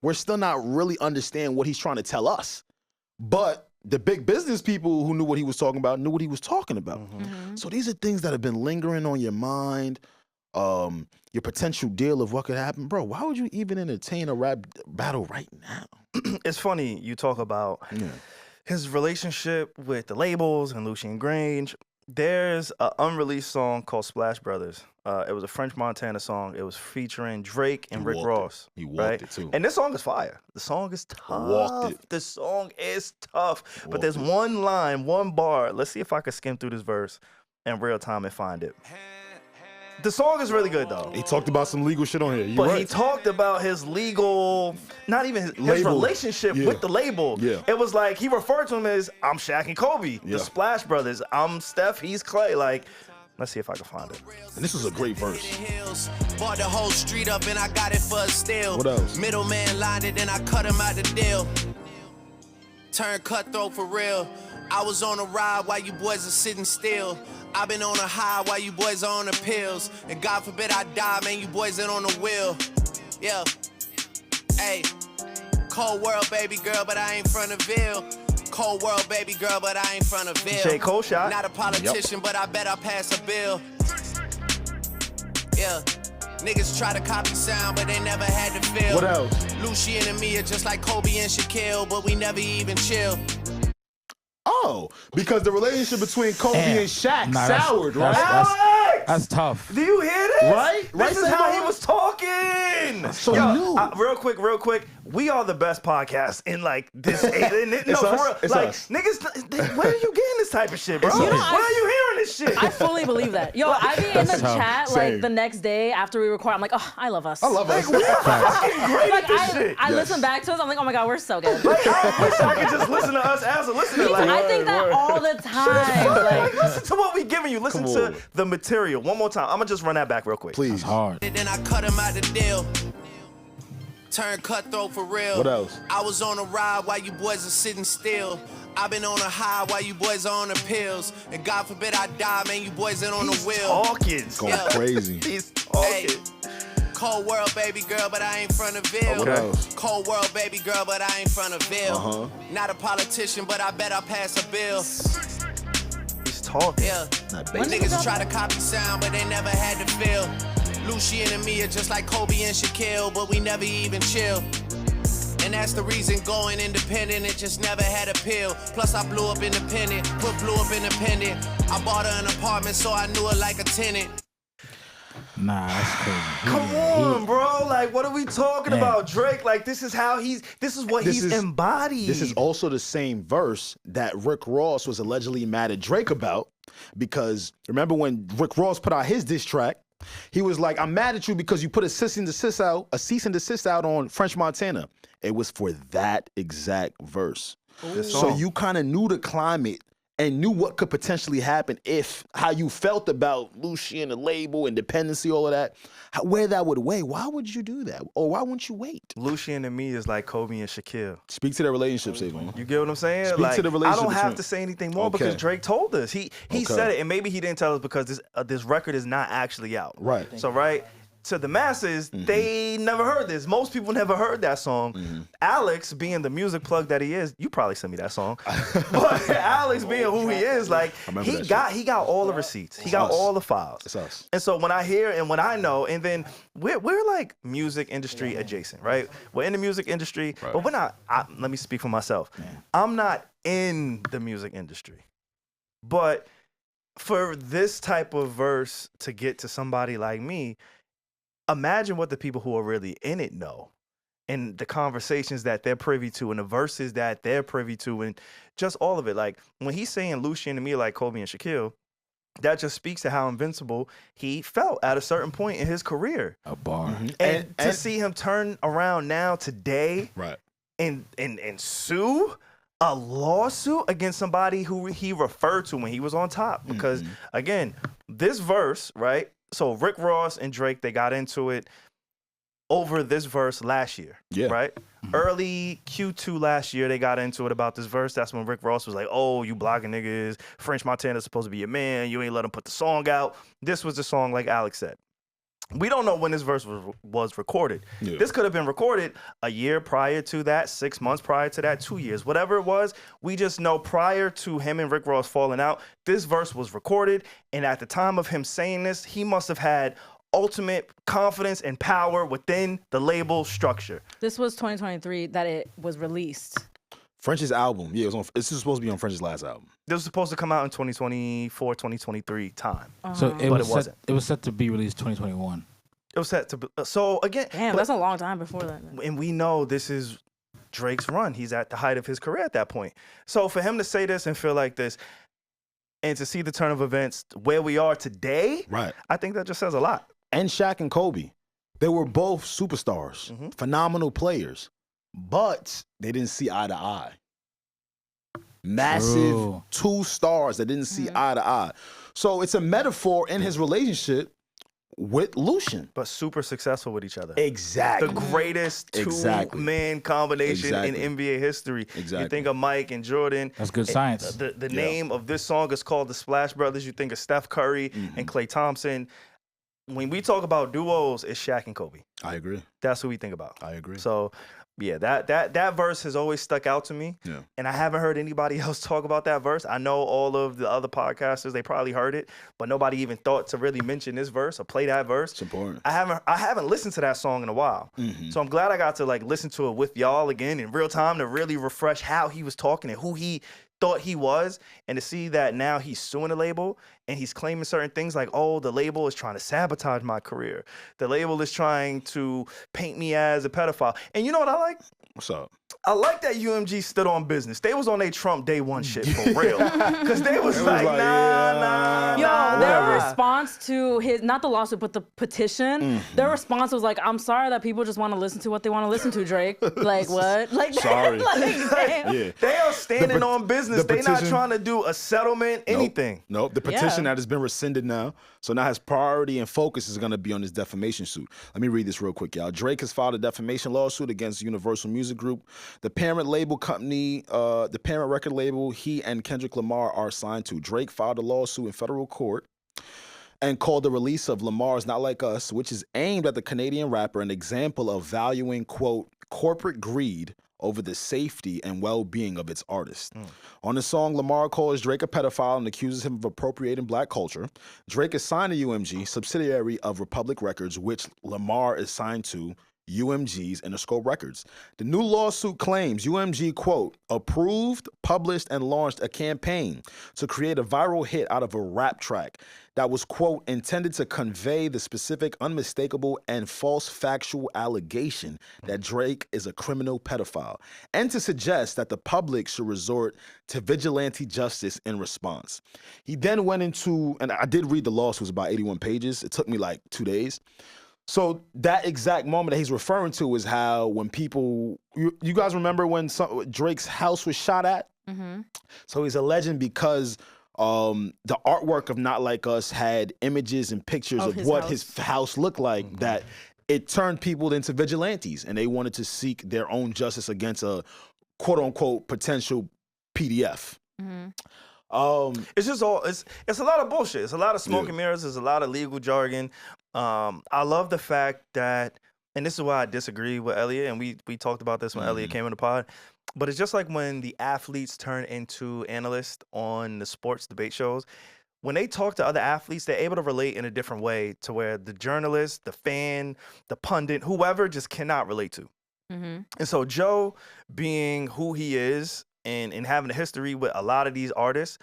we're still not really understanding what he's trying to tell us. But the big business people who knew what he was talking about knew what he was talking about. So these are things that have been lingering on your mind, your potential deal of what could happen. Bro, why would you even entertain a rap battle right now? It's funny you talk about his relationship with the labels and Lucien Grange. There's an unreleased song called Splash Brothers. It was a French Montana song. It was featuring Drake and Rick Ross. He walked it too. And this song is fire. The song is tough. Walked it. The song is tough. But there's one line, one bar. Let's see if I can skim through this verse in real time and find it. The song is really good, though. He talked about some legal shit on here. But he talked about his legal, not even his relationship with the label. It was like, he referred to him as, I'm Shaq and Kobe, the Splash Brothers. I'm Steph, he's Clay. Like, let's see if I can find it. And this was a great verse. Bought the whole street up and I got it for a steal. What else? Middleman lined it and I cut him out the deal. Turn cutthroat for real. I was on a ride while you boys are sitting still. I've been on a high while you boys are on the pills. And God forbid I die, man, you boys ain't on the wheel. Yeah. Hey. Cold world, baby girl, but I ain't from the Ville. Cold world, baby girl, but I ain't from the Ville. J. Cole shot. Not a politician, but I bet I pass a bill. Yeah. Niggas try to copy sound, but they never had to feel. What else? Lucien and me are just like Kobe and Shaquille, but we never even chill. Oh, because the relationship between Kobe and Shaq soured, right? Alex! That's tough. Do you hear this? Right? This is how he was talking. So you knew. Real quick. We are the best podcast in like this. No, It's for us. real. It's Like, us. niggas, where are you getting this type of shit, bro? It's us. Where are you hearing this shit? I fully believe that. Yo, I be in the tough. chat Same. like the next day after we record. I'm like, oh, I love us. I love us. We are fucking great Like at this shit. I listen back to us. I'm like, oh my god, we're so good. Like, I wish I could just listen to us as a listener. Like, I think that all the time. like, listen to what we giving you. Listen Come to on. the material. One more time. I'm gonna just run that back real quick. Please. Hard. Then I cut him out the deal. Turn cutthroat for real. What else? I was on a ride while you boys are sitting still. I've been on a high while you boys are on the pills. And God forbid I die, man, you boys ain't on the wheel. Talking. Going crazy. He's Hey. talking. Cold world, baby girl, but I ain't from the Ville. What else? Cold world, baby girl, but I ain't from the Ville. Not a politician, but I bet I pass a bill. He's talking. Yeah. Not Niggas try to copy sound, but they never had to feel. Lucien and me are just like Kobe and Shaquille, but we never even chill. And that's the reason going independent, it just never had appeal. Plus I blew up independent, blew up independent. I bought her an apartment, so I knew her like a tenant. Nah, that's crazy. Come on, bro. Like, what are we talking about? Drake, like, this is what he's embodied. This is also the same verse that Rick Ross was allegedly mad at Drake about, because remember when Rick Ross put out his diss track, he was like, I'm mad at you because you put a cease and desist out on French Montana. It was for that exact verse. So you kind of knew the climate and knew what could potentially happen if how you felt about Lucien, the label, independency, all of that, where that would weigh. Why would you do that? Or why wouldn't you wait? Lucien and me is like Kobe and Shaquille. Speak to their relationship, SaVon. You get what I'm saying? Speak like, to the relationship I don't have between- to say anything more because Drake told us. He said it, and maybe he didn't tell us because this record is not actually out. Right. So, to the masses, they never heard this. Most people never heard that song. Alex, being the music plug that he is, you probably sent me that song. But Alex, being who he is, like, he got all the receipts. He got all the files. It's us. And so when I hear and when I know, and then we're like music industry adjacent, right? We're in the music industry, but we're not. Let me speak for myself. I'm not in the music industry, but for this type of verse to get to somebody like me, imagine what the people who are really in it know, and the conversations that they're privy to, and the verses that they're privy to, and just all of it. Like when he's saying Lucien and me like Kobe and Shaquille, that just speaks to how invincible he felt at a certain point in his career. A bar. And to see him turn around now today, and sue a lawsuit against somebody who he referred to when he was on top. Because again, this verse, right? So Rick Ross and Drake, they got into it over this verse last year, right? Early Q2 last year, they got into it about this verse. That's when Rick Ross was like, oh, you blocking niggas. French Montana's supposed to be your man. You ain't let him put the song out. This was the song, like Alex said. We don't know when this verse was recorded. Yeah. This could have been recorded a year prior to that, 6 months prior to that, 2 years, whatever it was. We just know prior to him and Rick Ross falling out, this verse was recorded. And at the time of him saying this, he must have had ultimate confidence and power within the label structure. This was 2023 that it was released. French's album, yeah, this is supposed to be on French's last album. This was supposed to come out in 2024, 2023 time. So it was set to be released 2021. It was set to be, so again. Damn, that's a long time before that. And we know this is Drake's run. He's at the height of his career at that point. So for him to say this and feel like this, and to see the turn of events where we are today, right? I think that just says a lot. And Shaq and Kobe, they were both superstars, phenomenal players. But they didn't see eye to eye. Massive two stars that didn't see eye to eye. So it's a metaphor in his relationship with Lucian. But super successful with each other. Exactly. The greatest two-man combination in NBA history. Exactly. You think of Mike and Jordan. That's good science. The name of this song is called the Splash Brothers. You think of Steph Curry and Klay Thompson. When we talk about duos, it's Shaq and Kobe. I agree. That's who we think about. I agree. So, yeah, that verse has always stuck out to me. Yeah. And I haven't heard anybody else talk about that verse. I know all of the other podcasters, they probably heard it, but nobody even thought to really mention this verse or play that verse. It's important. I haven't listened to that song in a while. So I'm glad I got to like listen to it with y'all again in real time to really refresh how he was talking and who he thought he was, and to see that now he's suing the label and he's claiming certain things like, oh, the label is trying to sabotage my career. The label is trying to paint me as a pedophile. And you know what I like? What's up? I like that UMG stood on business. They was on their Trump day one shit for real. Because they was like, nah. Yo, their response to his, not the lawsuit, but the petition, their response was like, I'm sorry that people just want to listen to what they want to listen to, Drake. Like, what? Like, sorry. They are standing on business. They not trying to do a settlement, anything. Nope. The petition that has been rescinded now. So now his priority and focus is going to be on his defamation suit. Let me read this real quick, y'all. Drake has filed a defamation lawsuit against Universal Music Group. The parent label company, the parent record label he and Kendrick Lamar are signed to. Drake filed a lawsuit in federal court and called the release of Lamar's Not Like Us, which is aimed at the Canadian rapper, an example of valuing, quote, corporate greed over the safety and well-being of its artists. On the song, Lamar calls Drake a pedophile and accuses him of appropriating black culture. Drake is signed to UMG, subsidiary of Republic Records, which Lamar is signed to UMG's Interscope Records. The new lawsuit claims UMG, quote, approved, published, and launched a campaign to create a viral hit out of a rap track that was, quote, intended to convey the specific, unmistakable, and false factual allegation that Drake is a criminal pedophile, and to suggest that the public should resort to vigilante justice in response. He then went into, and I did read the lawsuit, it was about 81 pages. It took me like 2 days. So that exact moment that he's referring to is how when people, you guys remember when Drake's house was shot at? So he's a legend because the artwork of Not Like Us had images and pictures of what his house looked like, that it turned people into vigilantes, and they wanted to seek their own justice against a quote unquote potential PDF. It's just all it's a lot of bullshit. It's a lot of smoke and mirrors. There's a lot of legal jargon. I love the fact that, and this is why I disagree with Elliot, and we talked about this when Elliot came in the pod, but it's just like when the athletes turn into analysts on the sports debate shows. When they talk to other athletes, they're able to relate in a different way to where the journalist, the fan, the pundit, whoever just cannot relate to. And so Joe, being who he is and having a history with a lot of these artists,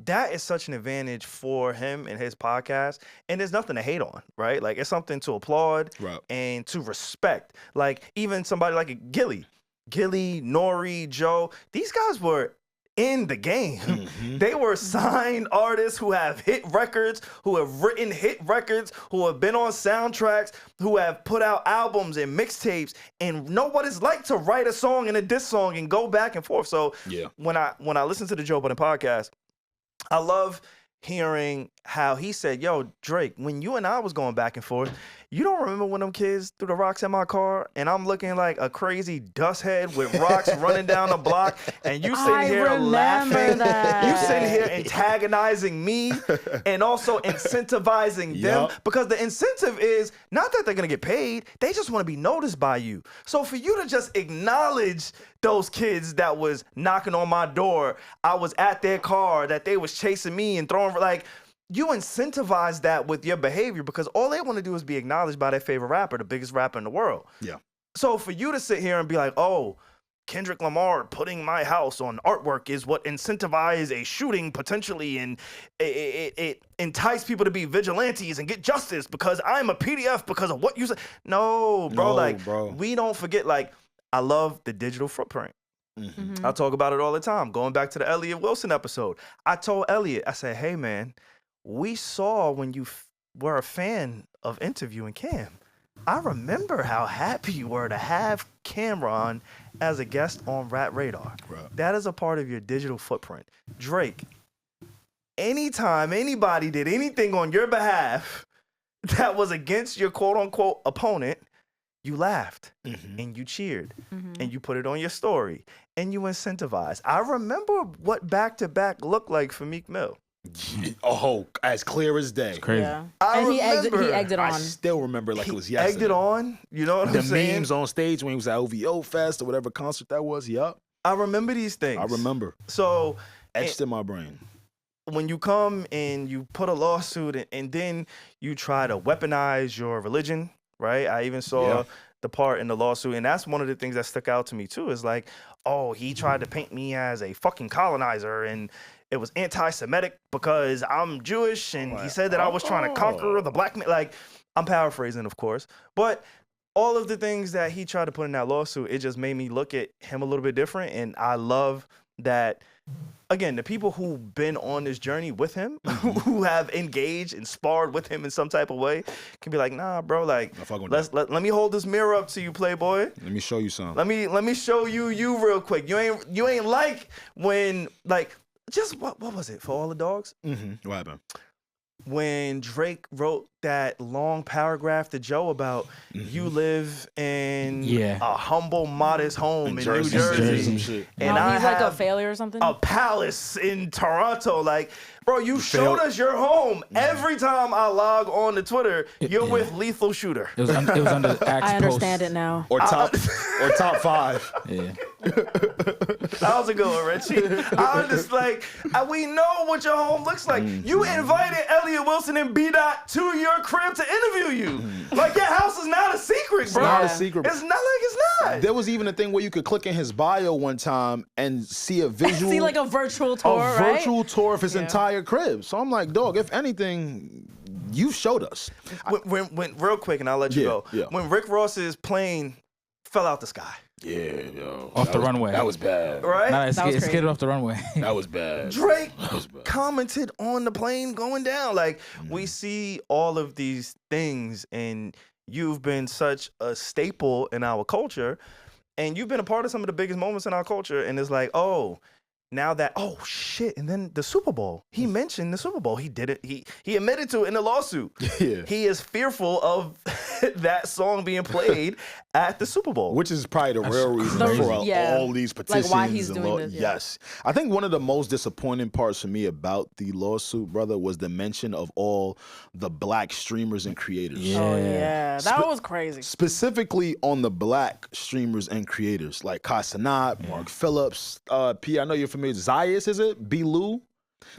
that is such an advantage for him and his podcast. And there's nothing to hate on, right? Like, it's something to applaud and to respect. Like, even somebody like Gilly, Nori, Joe, these guys were in the game. They were signed artists who have hit records, who have written hit records, who have been on soundtracks, who have put out albums and mixtapes, and know what it's like to write a song and a diss song and go back and forth. So when I listen to the Joe Budden podcast, I love hearing how he said, yo, Drake, when you and I was going back and forth, you don't remember when them kids threw the rocks at my car and I'm looking like a crazy dust head with rocks running down the block and you sitting here laughing. You sitting here antagonizing me and also incentivizing them because the incentive is not that they're going to get paid. They just want to be noticed by you. So for you to just acknowledge those kids that was knocking on my door, I was at their car, that they was chasing me and throwing, like, you incentivize that with your behavior because all they want to do is be acknowledged by their favorite rapper, the biggest rapper in the world. Yeah. So for you to sit here and be like, oh, Kendrick Lamar putting my house on artwork is what incentivized a shooting potentially, and it enticed people to be vigilantes and get justice because I'm a PDF because of what you said. No, bro. We don't forget, like, I love the digital footprint. I talk about it all the time. Going back to the Elliott Wilson episode, I told Elliott, I said, hey, man, we saw when you were a fan of interviewing Cam. I remember how happy you were to have Cameron as a guest on Rat Radar. Right. That is a part of your digital footprint. Drake, anytime anybody did anything on your behalf that was against your quote-unquote opponent, you laughed and you cheered and you put it on your story and you incentivized. I remember what back-to-back looked like for Meek Mill. Oh, as clear as day. It's crazy. Yeah. And he egged on. I still remember like it was yesterday. Egged it on. You know what I'm saying? The memes on stage when he was at OVO Fest or whatever concert that was. Yup. I remember these things. I remember. So etched in my brain. When you come and you put a lawsuit and then you try to weaponize your religion, right? I even saw the part in the lawsuit, and that's one of the things that stuck out to me too, is like, oh, he tried to paint me as a fucking colonizer and it was anti-Semitic because I'm Jewish, and he said that I was trying to conquer the black man. Like, I'm paraphrasing, of course. But all of the things that he tried to put in that lawsuit, it just made me look at him a little bit different. And I love that, again, the people who've been on this journey with him, who have engaged and sparred with him in some type of way, can be like, nah, bro, like, let me hold this mirror up to you, Playboy. Let me show you something. Let me show you real quick. You ain't like when, like, just what was it for all the dogs? What happened? When Drake wrote that long paragraph to Joe about you live in a humble, modest home in New Jersey. And he's like a failure or something? A palace in Toronto. Like, bro, you showed us your home. Every time I log on to Twitter, you're with Lethal Shooter. It was under Axe I understand it now. Or top 5. Yeah. That was a good one, Reggie. I was just like, we know what your home looks like. You invited Elliott Wilson and B-Dot to your crib to interview you. Like, your house is not a secret, bro. It's not a secret. It's not like it's not. There was even a thing where you could click in his bio one time and see a visual. See like a virtual tour, right? A virtual tour of his entire crib. So I'm like, dog, if anything, you showed us. When real quick, and I'll let you go. Yeah. When Rick Ross's plane fell out the sky. Yeah, yo. Off the runway. That was bad. Right? Nah, it skidded off the runway. That was bad. Drake commented on the plane going down. Like, we see all of these things, and you've been such a staple in our culture, and you've been a part of some of the biggest moments in our culture, and it's like, oh, now that, oh shit, and then the Super Bowl. He mentioned the Super Bowl. He did it. He admitted to it in the lawsuit. Yeah. He is fearful of that song being played at the Super Bowl. Which is probably the real reason for all these petitions. Like why he's doing this. Yes. I think one of the most disappointing parts for me about the lawsuit, brother, was the mention of all the black streamers and creators. Yeah. Oh, yeah. That was crazy. Specifically on the black streamers and creators, like Casanat, Mark Phillips, P, I know you're familiar. Zayas, is it? B-Lou?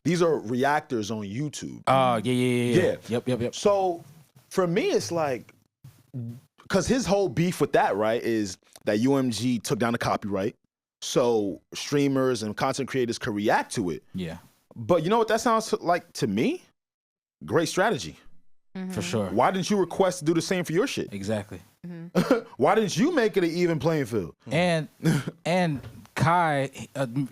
These are reactors on YouTube. Yeah. Yep. So for me, it's like, because his whole beef with that, right, is that UMG took down the copyright, so streamers and content creators could react to it. Yeah. But you know what that sounds like to me? Great strategy. For sure. Why didn't you request to do the same for your shit? Exactly. Why didn't you make it an even playing field? And Kai,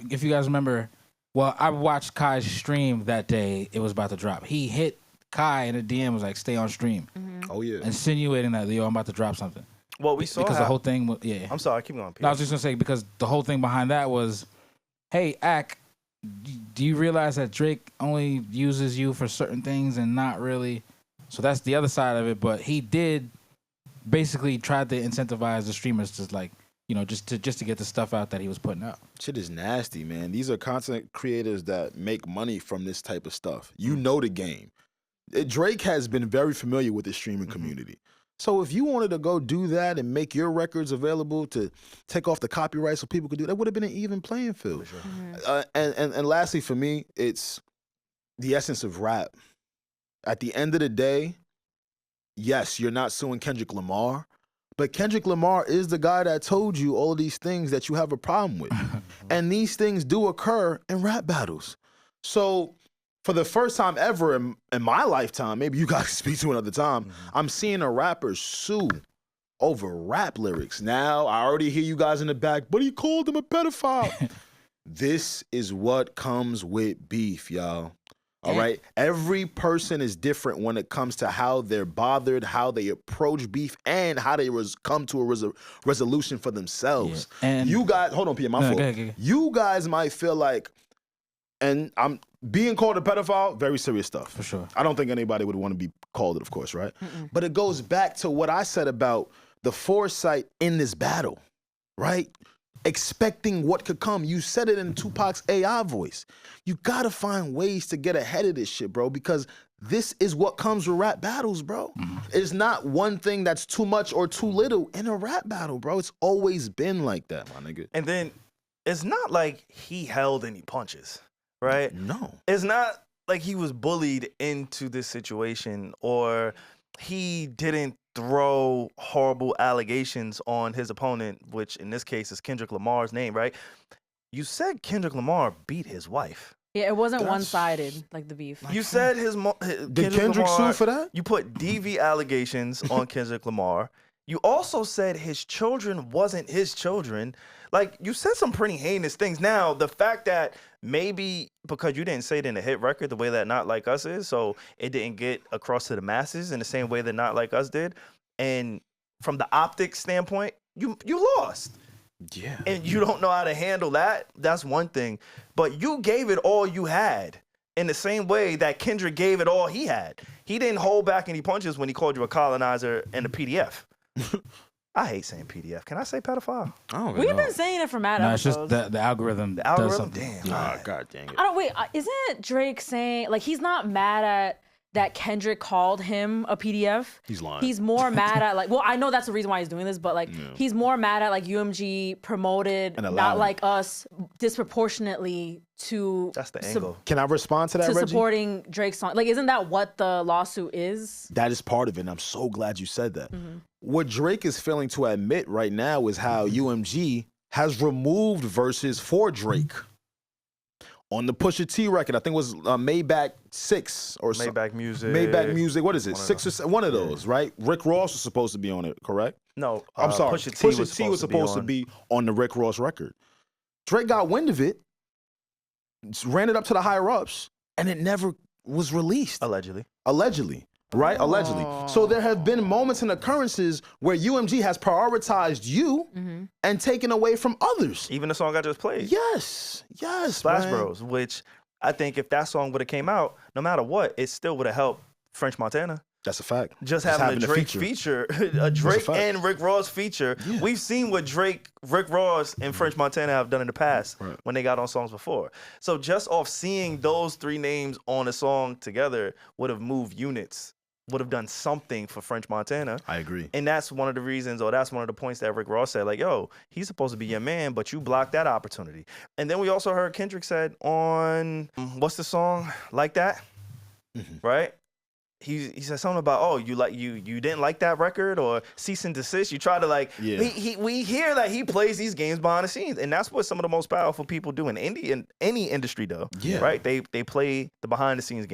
if you guys remember, well, I watched Kai's stream that day. It was about to drop. He hit Kai in a DM, was like, "Stay on stream." Oh yeah, insinuating that I'm about to drop something. Well, we saw because the whole thing. I'm sorry, keep going. No, I was just gonna say because the whole thing behind that was, hey, Ak, do you realize that Drake only uses you for certain things and not really? So that's the other side of it. But he did basically try to incentivize the streamers to like, just to get the stuff out that he was putting out. Shit is nasty, man. These are content creators that make money from this type of stuff. You know the game. Drake has been very familiar with the streaming community. So if you wanted to go do that and make your records available to take off the copyright so people could do that, would have been an even playing field. Sure. And lastly, for me, it's the essence of rap. At the end of the day, yes, you're not suing Kendrick Lamar, but Kendrick Lamar is the guy that told you all of these things that you have a problem with. And these things do occur in rap battles. So for the first time ever in my lifetime, maybe you guys can speak to another time, I'm seeing a rapper sue over rap lyrics. Now, I already hear you guys in the back, but he called him a pedophile. This is what comes with beef, y'all. All right? Every person is different when it comes to how they're bothered, how they approach beef, and how they come to a resolution for themselves. Yeah. And you guys, hold on, Pierre, my fault. Go ahead. You guys might feel like, and I'm being called a pedophile, very serious stuff. For sure. I don't think anybody would want to be called it, of course, right? But it goes back to what I said about the foresight in this battle, right? Expecting what could come. You said it in Tupac's AI voice. You gotta find ways to get ahead of this shit, bro, because this is what comes with rap battles, bro. It's not one thing that's too much or too little in a rap battle, bro. It's always been like that, my nigga. And then it's not like he held any punches, right? No. It's not like he was bullied into this situation or he didn't throw horrible allegations on his opponent, which in this case is Kendrick Lamar's name, right? You said Kendrick Lamar beat his wife. Yeah, it wasn't one-sided like the beef. You said Did Kendrick sue for that? You put DV allegations on Kendrick Lamar. You also said his children wasn't his children. Like, you said some pretty heinous things. Now, the fact that maybe because you didn't say it in a hit record the way that Not Like Us is, so it didn't get across to the masses in the same way that Not Like Us did. And from the optics standpoint, you lost. Yeah. And you don't know how to handle that. That's one thing. But you gave it all you had in the same way that Kendrick gave it all he had. He didn't hold back any punches when he called you a colonizer and a PDF. I hate saying PDF. Can I say pedophile? We've been saying it for mad It's episodes. just the algorithm. The algorithm? Does something. Damn. Ah, God dang it. I don't wait. Isn't Drake saying like he's not mad at that Kendrick called him a PDF? He's lying. He's more mad at like. Well, I know that's the reason why he's doing this, but like he's more mad at like UMG promoted And allowed Not him. Like Us disproportionately to. That's the angle. Can I respond to that, To Regi? supporting Drake's song. Like, isn't that what the lawsuit is? That is part of it, and I'm so glad you said that. What Drake is failing to admit right now is how UMG has removed verses for Drake. On the Pusha T record, I think it was Maybach 6 or something. Maybach Music. Maybach Music, what is it? 6 or 7? One of those, right? Rick Ross was supposed to be on it, correct? No, I'm sorry. Pusha T was supposed to be on the Rick Ross record. Drake got wind of it, ran it up to the higher ups, and it never was released. Allegedly. Allegedly. Right? Allegedly. So there have been moments and occurrences where UMG has prioritized you and taken away from others. Even the song I just played. Yes. Splash man. Bros, which I think if that song would have came out, no matter what, it still would have helped French Montana. That's a fact. Just having a Drake feature, a Drake fact. and Rick Ross feature. Yeah. We've seen what Drake, Rick Ross, and French Montana have done in the past when they got on songs before. So just off seeing those three names on a song together would have moved units, would have done something for French Montana. I agree. And that's one of the reasons, or that's one of the points that Rick Ross said, like, yo, he's supposed to be your man, but you blocked that opportunity. And then we also heard Kendrick said on, what's the song? Like That? Right? He said something about, oh, you didn't like that record, or cease and desist. You try to like, we hear that he plays these games behind the scenes, and that's what some of the most powerful people do in any industry, though. Yeah. Right? They play the behind the scenes game.